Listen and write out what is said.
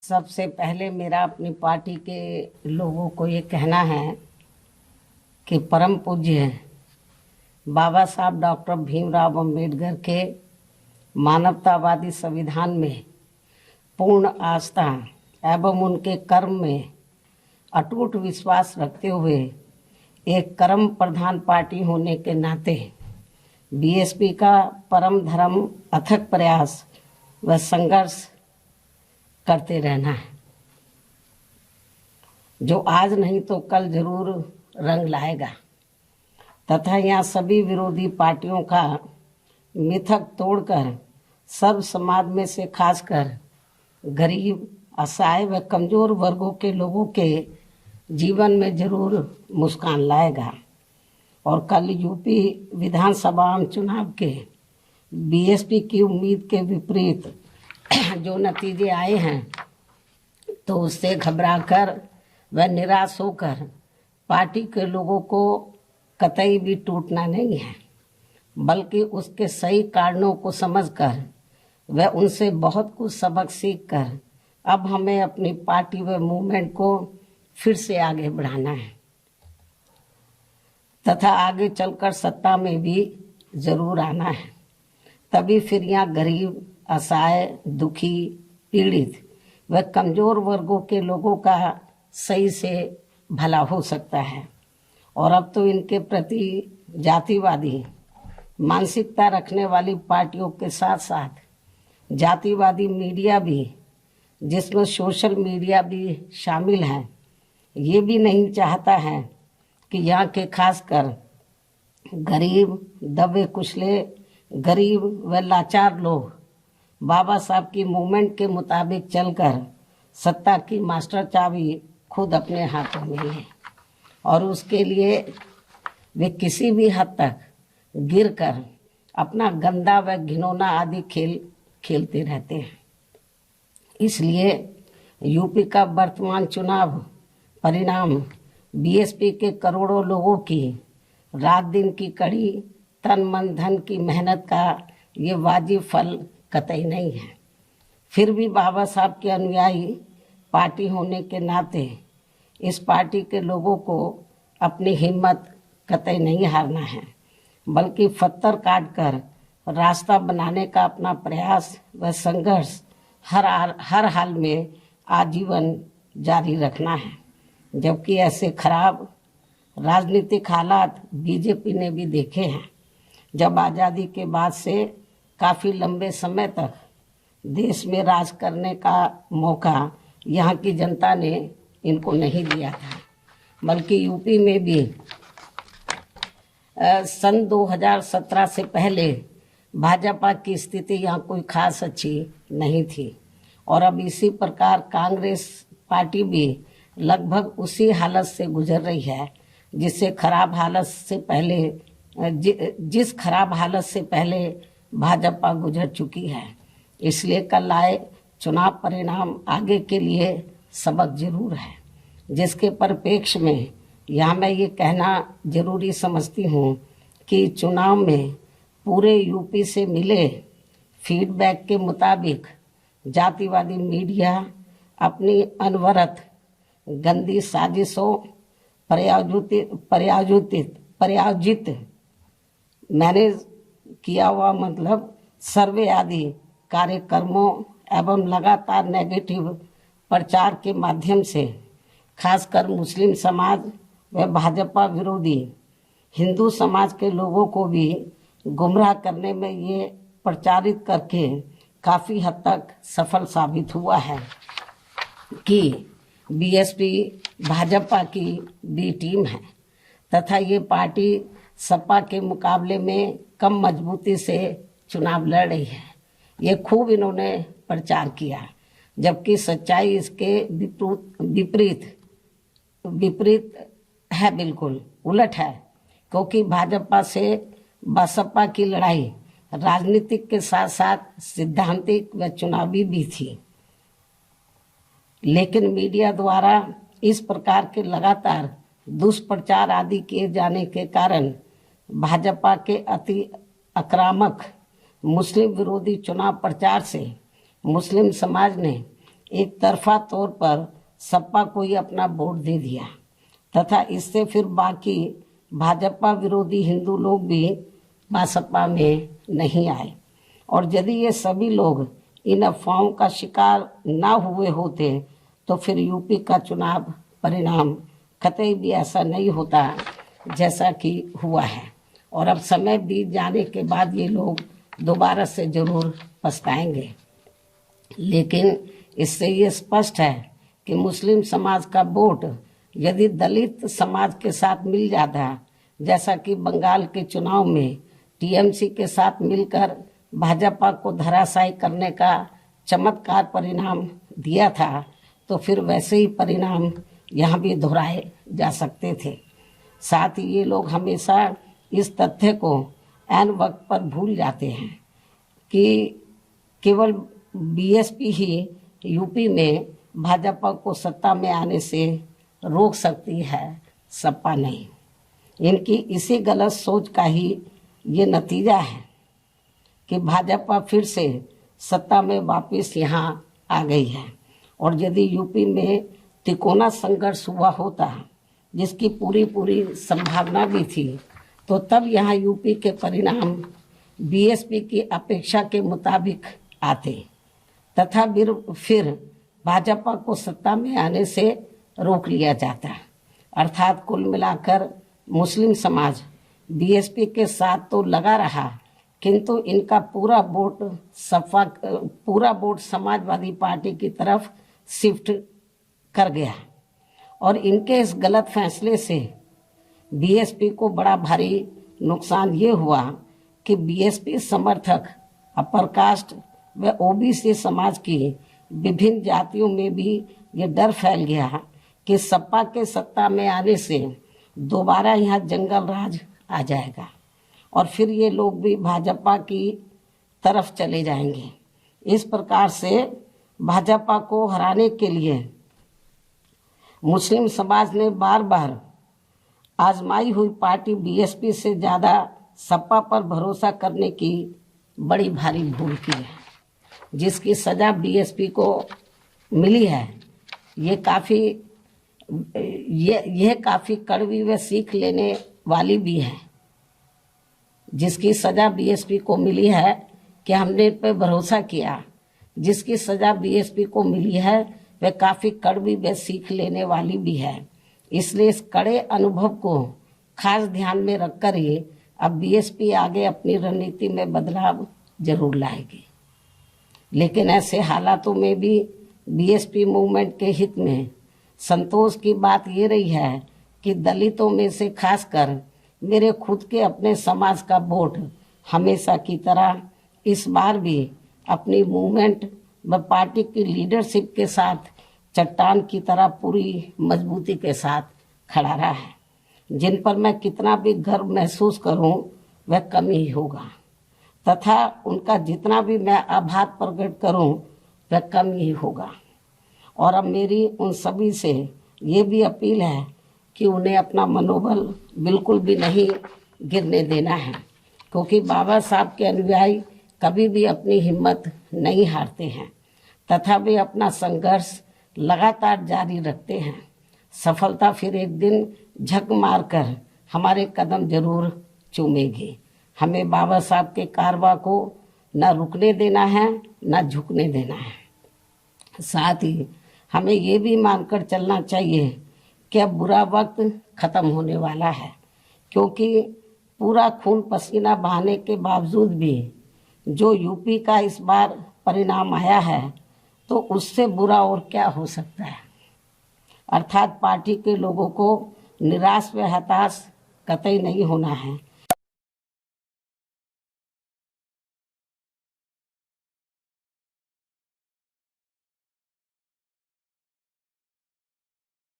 सबसे पहले मेरा अपनी पार्टी के लोगों को ये कहना है कि परम पूज्य बाबा साहब डॉक्टर भीमराव अंबेडकर के मानवतावादी संविधान में पूर्ण आस्था एवं उनके कर्म में अटूट विश्वास रखते हुए एक कर्म प्रधान पार्टी होने के नाते बीएसपी का परम धर्म अथक प्रयास व संघर्ष करते रहना है, जो आज नहीं तो कल जरूर रंग लाएगा तथा यहाँ सभी विरोधी पार्टियों का मिथक तोड़कर सर्व समाज में से खासकर गरीब, असहाय व कमजोर वर्गों के लोगों के जीवन में जरूर मुस्कान लाएगा। और कल यूपी विधानसभा चुनाव के बीएसपी की उम्मीद के विपरीत जो नतीजे आए हैं तो उससे घबराकर व निराश होकर पार्टी के लोगों को कतई भी टूटना नहीं है, बल्कि उसके सही कारणों को समझकर व उनसे बहुत कुछ सबक सीखकर अब हमें अपनी पार्टी व मूवमेंट को फिर से आगे बढ़ाना है तथा आगे चलकर सत्ता में भी जरूर आना है। तभी फिर यहाँ गरीब, असहाय, दुखी, पीड़ित व कमजोर वर्गों के लोगों का सही से भला हो सकता है। और अब तो इनके प्रति जातिवादी मानसिकता रखने वाली पार्टियों के साथ साथ जातिवादी मीडिया भी, जिसमें सोशल मीडिया भी शामिल है, ये भी नहीं चाहता है कि यहाँ के खासकर गरीब, दबे कुचले, गरीब व लाचार लोग बाबा साहब की मूवमेंट के मुताबिक चलकर सत्ता की मास्टर चाबी खुद अपने हाथों में लें और उसके लिए वे किसी भी हद तक गिरकर अपना गंदा व घिनौना आदि खेल खेलते रहते हैं। इसलिए यूपी का वर्तमान चुनाव परिणाम बीएसपी के करोड़ों लोगों की रात दिन की कड़ी तन मन धन की मेहनत का ये वाजिब फल कतई नहीं है। फिर भी बाबा साहब के अनुयायी पार्टी होने के नाते इस पार्टी के लोगों को अपनी हिम्मत कतई नहीं हारना है, बल्कि पत्थर काट कर रास्ता बनाने का अपना प्रयास व संघर्ष हर हाल में आजीवन जारी रखना है। जबकि ऐसे खराब राजनीतिक हालात बीजेपी ने भी देखे हैं, जब आज़ादी के बाद से काफ़ी लंबे समय तक देश में राज करने का मौका यहाँ की जनता ने इनको नहीं दिया था, बल्कि यूपी में भी सन 2017 से पहले भाजपा की स्थिति यहाँ कोई खास अच्छी नहीं थी। और अब इसी प्रकार कांग्रेस पार्टी भी लगभग उसी हालत से गुजर रही है जिस खराब हालत से पहले भाजपा गुजर चुकी है। इसलिए कल आए चुनाव परिणाम आगे के लिए सबक जरूर है, जिसके परिप्रेक्ष्य में यहाँ मैं ये कहना जरूरी समझती हूँ कि चुनाव में पूरे यूपी से मिले फीडबैक के मुताबिक जातिवादी मीडिया अपनी अनवरत गंदी साजिशों प्रायोजित मैनेज किया हुआ सर्वे आदि कार्यक्रमों एवं लगातार नेगेटिव प्रचार के माध्यम से खासकर मुस्लिम समाज व भाजपा विरोधी हिंदू समाज के लोगों को भी गुमराह करने में ये प्रचारित करके काफ़ी हद तक सफल साबित हुआ है कि बीएसपी भाजपा की बी टीम है तथा ये पार्टी सपा के मुकाबले में कम मजबूती से चुनाव लड़ रही है। ये खूब इन्होंने प्रचार किया, जबकि सच्चाई इसके विपरीत है, बिल्कुल उलट है। क्योंकि भाजपा से बसपा की लड़ाई राजनीतिक के साथ साथ सिद्धांतिक व चुनावी भी थी, लेकिन मीडिया द्वारा इस प्रकार के लगातार दुष्प्रचार आदि किए जाने के कारण भाजपा के अति आक्रामक मुस्लिम विरोधी चुनाव प्रचार से मुस्लिम समाज ने एक तरफा तौर पर सपा को ही अपना वोट दे दिया तथा इससे फिर बाकी भाजपा विरोधी हिंदू लोग भी बसपा में नहीं आए। और यदि ये सभी लोग इन अफवाहों का शिकार ना हुए होते तो फिर यूपी का चुनाव परिणाम कतई भी ऐसा नहीं होता जैसा कि हुआ है। और अब समय बीत जाने के बाद ये लोग दोबारा से जरूर पछताएंगे। लेकिन इससे ये स्पष्ट है कि मुस्लिम समाज का वोट यदि दलित समाज के साथ मिल जाता, जैसा कि बंगाल के चुनाव में टीएमसी के साथ मिलकर भाजपा को धराशायी करने का चमत्कार परिणाम दिया था, तो फिर वैसे ही परिणाम यहाँ भी दोहराए जा सकते थे। साथ ही ये लोग हमेशा इस तथ्य को ऐन वक्त पर भूल जाते हैं कि केवल बीएसपी ही यूपी में भाजपा को सत्ता में आने से रोक सकती है, सपा नहीं। इनकी इसी गलत सोच का ही ये नतीजा है कि भाजपा फिर से सत्ता में वापस यहाँ आ गई है। और यदि यूपी में तिकोना संघर्ष हुआ होता, जिसकी पूरी संभावना भी थी, तो तब यहाँ यूपी के परिणाम बीएसपी की अपेक्षा के मुताबिक आते तथा फिर भाजपा को सत्ता में आने से रोक लिया जाता। अर्थात कुल मिलाकर मुस्लिम समाज बीएसपी के साथ तो लगा रहा, किंतु इनका पूरा वोट समाजवादी पार्टी की तरफ शिफ्ट कर गया। और इनके इस गलत फैसले से बीएसपी को बड़ा भारी नुकसान ये हुआ कि बीएसपी समर्थक अपर कास्ट व ओबीसी समाज की विभिन्न जातियों में भी ये डर फैल गया कि सपा के सत्ता में आने से दोबारा यहाँ जंगल राज आ जाएगा और फिर ये लोग भी भाजपा की तरफ चले जाएंगे। इस प्रकार से भाजपा को हराने के लिए मुस्लिम समाज ने बार बार आजमाई हुई पार्टी बीएसपी से ज़्यादा सपा पर भरोसा करने की बड़ी भारी भूल की है, जिसकी सज़ा बीएसपी को मिली है। ये काफ़ी कड़वी व सीख लेने वाली भी है। जिसकी सज़ा बीएसपी को मिली है कि हमने इन पर भरोसा किया, जिसकी सज़ा बीएसपी को मिली है वह काफ़ी कड़वी व सीख लेने वाली भी है। इसलिए इस कड़े अनुभव को खास ध्यान में रखकर ही अब बीएसपी आगे अपनी रणनीति में बदलाव जरूर लाएगी। लेकिन ऐसे हालातों में भी बीएसपी मूवमेंट के हित में संतोष की बात ये रही है कि दलितों में से खासकर मेरे खुद के अपने समाज का वोट हमेशा की तरह इस बार भी अपनी मूवमेंट व पार्टी की लीडरशिप के साथ चट्टान की तरह पूरी मजबूती के साथ खड़ा रहा है। जिन पर मैं कितना भी गर्व महसूस करूं वह कम ही होगा तथा उनका जितना भी मैं आभार प्रकट करूं वह कम ही होगा। और अब मेरी उन सभी से ये भी अपील है कि उन्हें अपना मनोबल बिल्कुल भी नहीं गिरने देना है, क्योंकि बाबा साहब के अनुयायी कभी भी अपनी हिम्मत नहीं हारते हैं तथा वे अपना संघर्ष लगातार जारी रखते हैं। सफलता फिर एक दिन झक मारकर हमारे कदम जरूर चूमेगी। हमें बाबा साहब के कारवा को न रुकने देना है न झुकने देना है। साथ ही हमें ये भी मानकर चलना चाहिए कि अब बुरा वक्त खत्म होने वाला है, क्योंकि पूरा खून पसीना बहाने के बावजूद भी जो यूपी का इस बार परिणाम आया है तो उससे बुरा और क्या हो सकता है। अर्थात पार्टी के लोगों को निराश व हताश कतई नहीं होना है,